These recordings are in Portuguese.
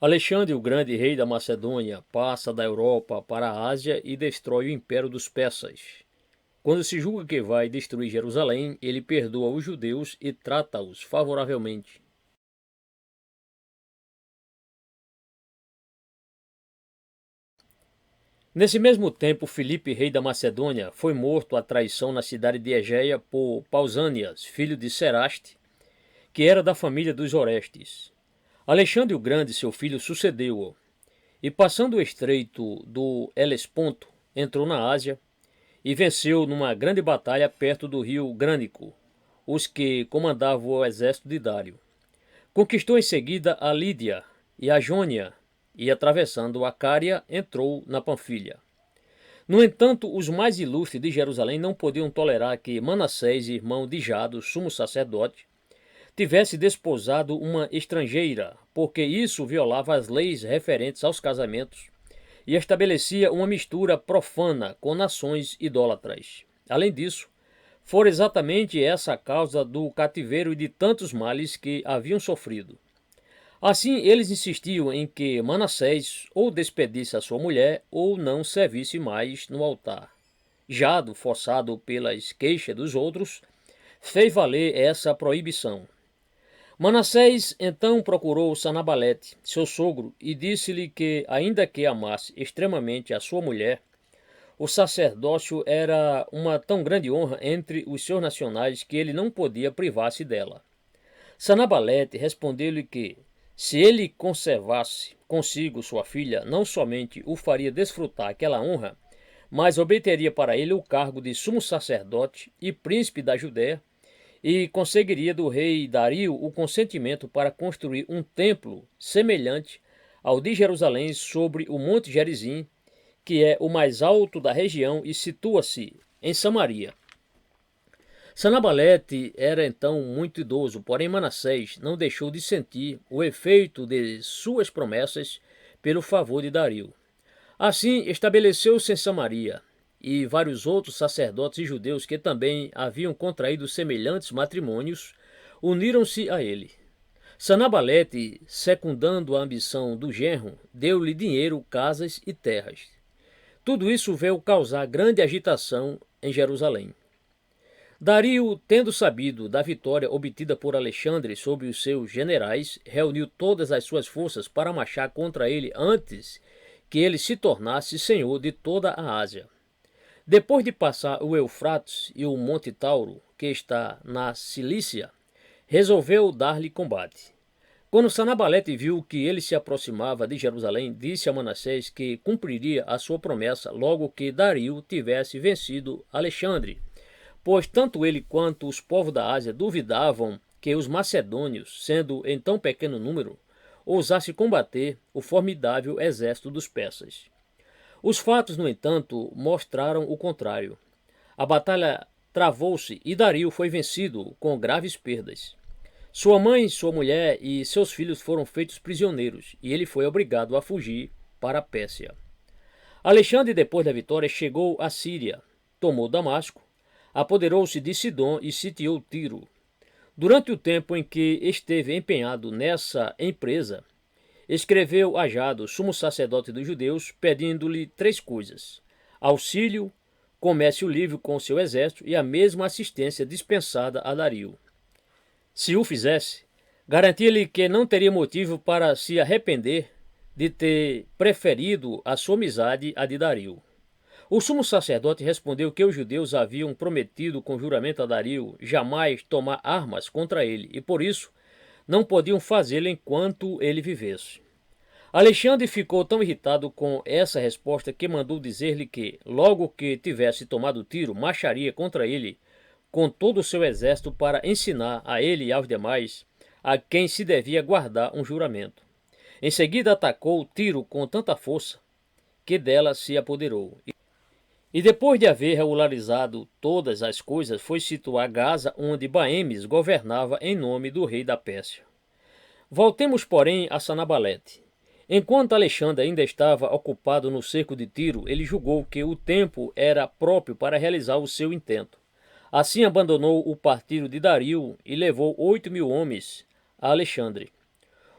Alexandre o Grande, rei da Macedônia, passa da Europa para a Ásia e destrói o império dos persas. Quando se julga que vai destruir Jerusalém, ele perdoa os judeus e trata-os favoravelmente. Nesse mesmo tempo, Filipe, rei da Macedônia, foi morto à traição na cidade de Egéia por Pausânias, filho de Seraste, que era da família dos Orestes. Alexandre o Grande, seu filho, sucedeu-o, e passando o estreito do Helesponto, entrou na Ásia e venceu numa grande batalha perto do rio Grânico, os que comandavam o exército de Dário. Conquistou em seguida a Lídia e a Jônia, e atravessando a Cária, entrou na Panfilha. No entanto, os mais ilustres de Jerusalém não podiam tolerar que Manassés, irmão de Jado, sumo sacerdote, tivesse desposado uma estrangeira, porque isso violava as leis referentes aos casamentos e estabelecia uma mistura profana com nações idólatras. Além disso, fora exatamente essa a causa do cativeiro e de tantos males que haviam sofrido. Assim, eles insistiam em que Manassés ou despedisse a sua mulher ou não servisse mais no altar. Jado, forçado pelas queixas dos outros, fez valer essa proibição. Manassés então procurou Sanabalete, seu sogro, e disse-lhe que, ainda que amasse extremamente a sua mulher, o sacerdócio era uma tão grande honra entre os seus nacionais que ele não podia privar-se dela. Sanabalete respondeu-lhe que, se ele conservasse consigo sua filha, não somente o faria desfrutar aquela honra, mas obteria para ele o cargo de sumo sacerdote e príncipe da Judéia, e conseguiria do rei Dario o consentimento para construir um templo semelhante ao de Jerusalém sobre o Monte Gerizim, que é o mais alto da região e situa-se em Samaria. Sanabalete era então muito idoso, porém Manassés não deixou de sentir o efeito de suas promessas pelo favor de Dario. Assim, estabeleceu-se em Samaria, e vários outros sacerdotes e judeus que também haviam contraído semelhantes matrimônios uniram-se a ele. Sanabalete, secundando a ambição do genro, deu-lhe dinheiro, casas e terras. Tudo isso veio causar grande agitação em Jerusalém. Dario, tendo sabido da vitória obtida por Alexandre sobre os seus generais, reuniu todas as suas forças para marchar contra ele antes que ele se tornasse senhor de toda a Ásia. Depois de passar o Eufrates e o Monte Tauro, que está na Cilícia, resolveu dar-lhe combate. Quando Sanabalete viu que ele se aproximava de Jerusalém, disse a Manassés que cumpriria a sua promessa logo que Dario tivesse vencido Alexandre, pois tanto ele quanto os povos da Ásia duvidavam que os macedônios, sendo em tão pequeno número, ousassem combater o formidável exército dos persas. Os fatos, no entanto, mostraram o contrário. A batalha travou-se e Dario foi vencido com graves perdas. Sua mãe, sua mulher e seus filhos foram feitos prisioneiros e ele foi obrigado a fugir para a Pérsia. Alexandre, depois da vitória, chegou à Síria, tomou Damasco, apoderou-se de Sidom e sitiou Tiro. Durante o tempo em que esteve empenhado nessa empresa, escreveu a Jado, sumo sacerdote dos judeus, pedindo-lhe três coisas: auxílio, comércio livre com seu exército e a mesma assistência dispensada a Dario. Se o fizesse, garantia-lhe que não teria motivo para se arrepender de ter preferido a sua amizade à de Dario. O sumo sacerdote respondeu que os judeus haviam prometido com juramento a Dario jamais tomar armas contra ele, e por isso não podiam fazê-lo enquanto ele vivesse. Alexandre ficou tão irritado com essa resposta que mandou dizer-lhe que, logo que tivesse tomado Tiro, marcharia contra ele com todo o seu exército para ensinar a ele e aos demais a quem se devia guardar um juramento. Em seguida atacou Tiro com tanta força que dela se apoderou. E depois de haver regularizado todas as coisas, foi situar Gaza, onde Baemes governava em nome do rei da Pérsia. Voltemos, porém, a Sanabalete. Enquanto Alexandre ainda estava ocupado no cerco de Tiro, ele julgou que o tempo era próprio para realizar o seu intento. Assim abandonou o partido de Dario e levou 8.000 homens a Alexandre.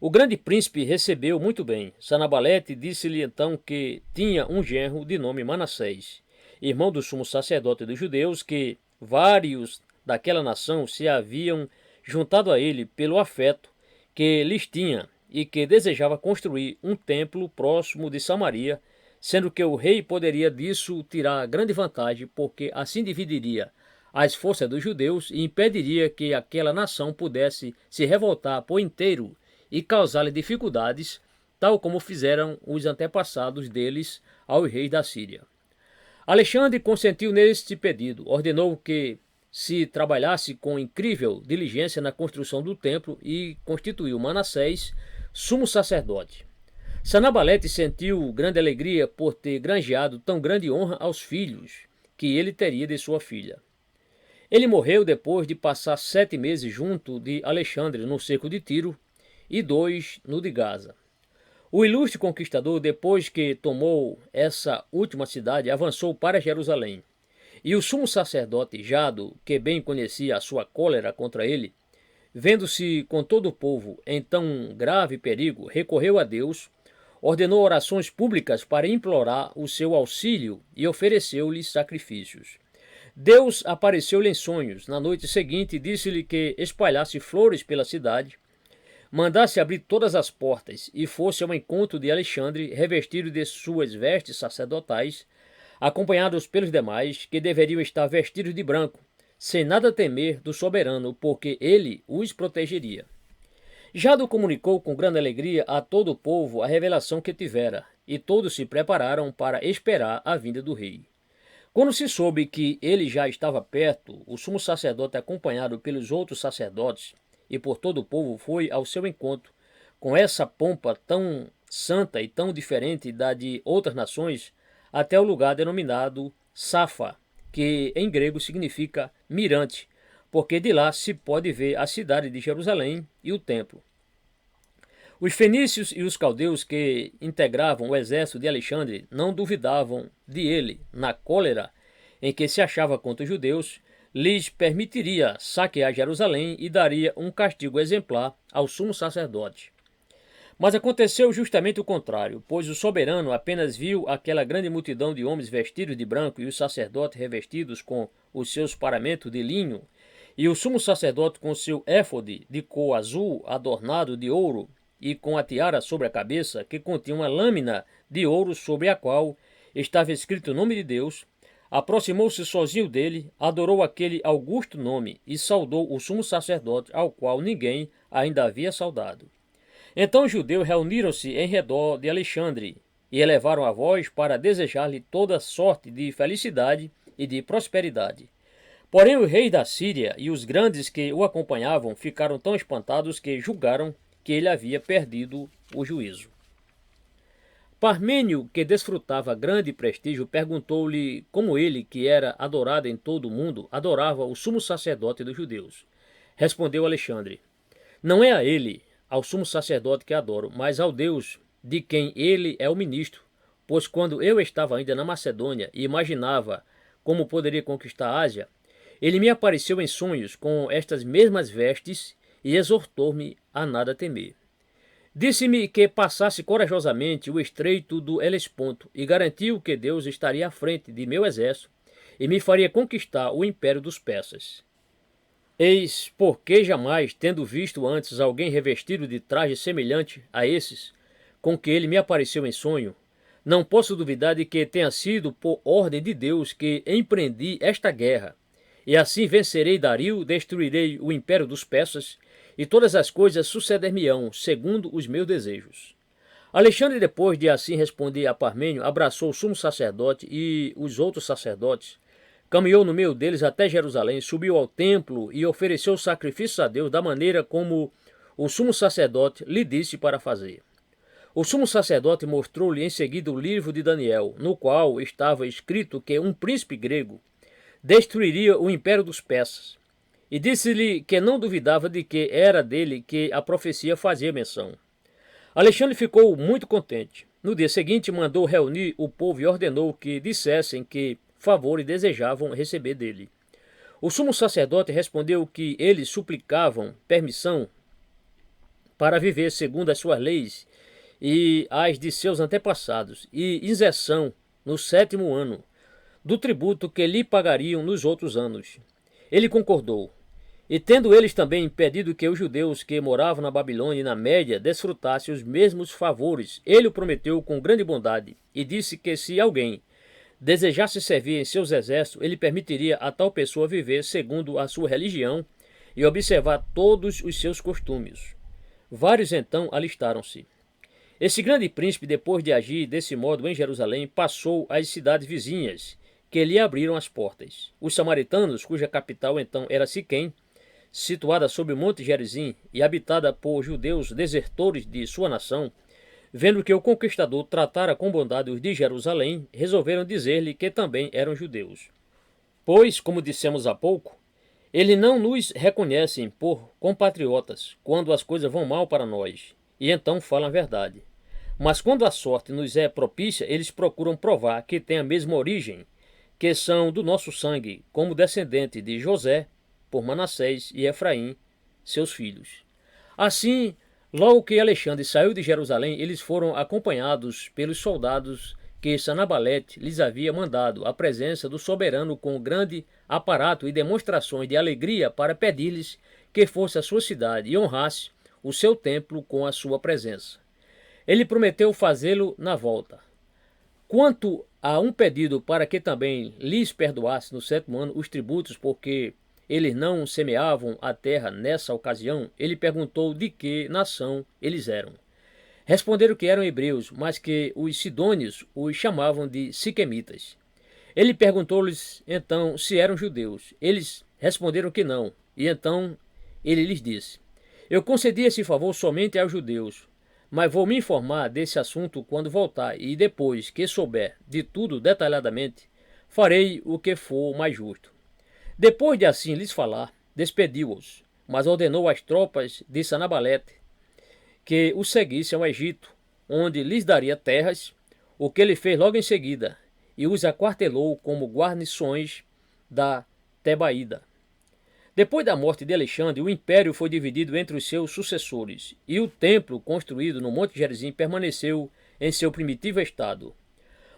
O grande príncipe recebeu muito bem. Sanabalete disse-lhe então que tinha um genro de nome Manassés, irmão do sumo sacerdote dos judeus, que vários daquela nação se haviam juntado a ele pelo afeto que lhes tinha e que desejava construir um templo próximo de Samaria, sendo que o rei poderia disso tirar grande vantagem, porque assim dividiria as forças dos judeus e impediria que aquela nação pudesse se revoltar por inteiro e causar-lhe dificuldades, tal como fizeram os antepassados deles aos reis da Síria. Alexandre consentiu neste pedido, ordenou que se trabalhasse com incrível diligência na construção do templo e constituiu Manassés sumo sacerdote. Sanabalete sentiu grande alegria por ter granjeado tão grande honra aos filhos que ele teria de sua filha. Ele morreu depois de passar 7 meses junto de Alexandre no cerco de Tiro e 2 no de Gaza. O ilustre conquistador, depois que tomou essa última cidade, avançou para Jerusalém. E o sumo sacerdote Jado, que bem conhecia a sua cólera contra ele, vendo-se com todo o povo em tão grave perigo, recorreu a Deus, ordenou orações públicas para implorar o seu auxílio e ofereceu-lhe sacrifícios. Deus apareceu-lhe em sonhos. Na noite seguinte, disse-lhe que espalhasse flores pela cidade, mandasse abrir todas as portas e fosse ao encontro de Alexandre, revestido de suas vestes sacerdotais, acompanhados pelos demais, que deveriam estar vestidos de branco, sem nada temer do soberano, porque ele os protegeria. Jado comunicou com grande alegria a todo o povo a revelação que tivera, e todos se prepararam para esperar a vinda do rei. Quando se soube que ele já estava perto, o sumo sacerdote, acompanhado pelos outros sacerdotes e por todo o povo, foi ao seu encontro, com essa pompa tão santa e tão diferente da de outras nações, até o lugar denominado Safa, que em grego significa mirante, porque de lá se pode ver a cidade de Jerusalém e o templo. Os fenícios e os caldeus que integravam o exército de Alexandre não duvidavam de ele, na cólera em que se achava contra os judeus, lhes permitiria saquear Jerusalém e daria um castigo exemplar ao sumo sacerdote. Mas aconteceu justamente o contrário, pois o soberano apenas viu aquela grande multidão de homens vestidos de branco e os sacerdotes revestidos com os seus paramentos de linho, e o sumo sacerdote com seu éfode de cor azul adornado de ouro e com a tiara sobre a cabeça, que continha uma lâmina de ouro sobre a qual estava escrito o nome de Deus, aproximou-se sozinho dele, adorou aquele augusto nome e saudou o sumo sacerdote, ao qual ninguém ainda havia saudado. Então os judeus reuniram-se em redor de Alexandre e elevaram a voz para desejar-lhe toda sorte de felicidade e de prosperidade. Porém o rei da Síria e os grandes que o acompanhavam ficaram tão espantados que julgaram que ele havia perdido o juízo. Parmênio, que desfrutava grande prestígio, perguntou-lhe como ele, que era adorado em todo o mundo, adorava o sumo sacerdote dos judeus. Respondeu Alexandre: não é a ele, ao sumo sacerdote que adoro, mas ao Deus de quem ele é o ministro. Pois quando eu estava ainda na Macedônia e imaginava como poderia conquistar a Ásia, ele me apareceu em sonhos com estas mesmas vestes e exortou-me a nada temer. Disse-me que passasse corajosamente o estreito do Helesponto e garantiu que Deus estaria à frente de meu exército e me faria conquistar o império dos persas. Eis porque jamais, tendo visto antes alguém revestido de traje semelhante a esses, com que ele me apareceu em sonho, não posso duvidar de que tenha sido por ordem de Deus que empreendi esta guerra, e assim vencerei Dario, destruirei o império dos persas, e todas as coisas suceder-me-ão, segundo os meus desejos. Alexandre, depois de assim responder a Parmênio, abraçou o sumo sacerdote e os outros sacerdotes, caminhou no meio deles até Jerusalém, subiu ao templo e ofereceu sacrifícios a Deus da maneira como o sumo sacerdote lhe disse para fazer. O sumo sacerdote mostrou-lhe em seguida o livro de Daniel, no qual estava escrito que um príncipe grego destruiria o império dos persas, e disse-lhe que não duvidava de que era dele que a profecia fazia menção. Alexandre ficou muito contente. No dia seguinte mandou reunir o povo e ordenou que dissessem que favores desejavam receber dele. O sumo sacerdote respondeu que eles suplicavam permissão para viver segundo as suas leis e as de seus antepassados, e isenção no 7º ano do tributo que lhe pagariam nos outros anos. Ele concordou. E tendo eles também impedido que os judeus que moravam na Babilônia e na Média desfrutassem os mesmos favores, ele o prometeu com grande bondade, e disse que se alguém desejasse servir em seus exércitos, ele permitiria a tal pessoa viver segundo a sua religião e observar todos os seus costumes. Vários então alistaram-se. Esse grande príncipe, depois de agir desse modo em Jerusalém, passou às cidades vizinhas, que lhe abriram as portas. Os samaritanos, cuja capital então era Siquém, situada sobre o monte Gerizim e habitada por judeus desertores de sua nação, vendo que o conquistador tratara com bondade os de Jerusalém, resolveram dizer-lhe que também eram judeus. Pois, como dissemos há pouco, eles não nos reconhecem por compatriotas quando as coisas vão mal para nós, e então falam a verdade. Mas quando a sorte nos é propícia, eles procuram provar que têm a mesma origem, que são do nosso sangue, como descendente de José, por Manassés e Efraim, seus filhos. Assim, logo que Alexandre saiu de Jerusalém, eles foram acompanhados pelos soldados que Sanabalete lhes havia mandado à presença do soberano com grande aparato e demonstrações de alegria para pedir-lhes que fosse à sua cidade e honrasse o seu templo com a sua presença. Ele prometeu fazê-lo na volta. Quanto a um pedido para que também lhes perdoasse no 7º ano os tributos, porque eles não semeavam a terra nessa ocasião, ele perguntou de que nação eles eram. Responderam que eram hebreus, mas que os sidônios os chamavam de siquemitas. Ele perguntou-lhes então se eram judeus. Eles responderam que não, e então ele lhes disse: Eu concedi esse favor somente aos judeus, mas vou me informar desse assunto quando voltar, e depois que souber de tudo detalhadamente, farei o que for mais justo. Depois de assim lhes falar, despediu-os, mas ordenou às tropas de Sanabalete que o seguissem ao Egito, onde lhes daria terras, o que ele fez logo em seguida, e os aquartelou como guarnições da Tebaída. Depois da morte de Alexandre, o império foi dividido entre os seus sucessores, e o templo construído no Monte Gerizim permaneceu em seu primitivo estado.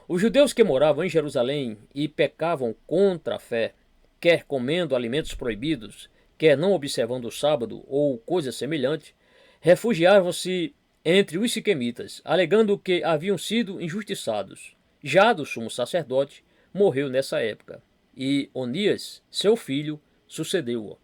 Os judeus que moravam em Jerusalém e pecavam contra a fé, quer comendo alimentos proibidos, quer não observando o sábado ou coisa semelhante, refugiavam-se entre os siquemitas, alegando que haviam sido injustiçados. Já do sumo sacerdote morreu nessa época, e Onias, seu filho, sucedeu-o.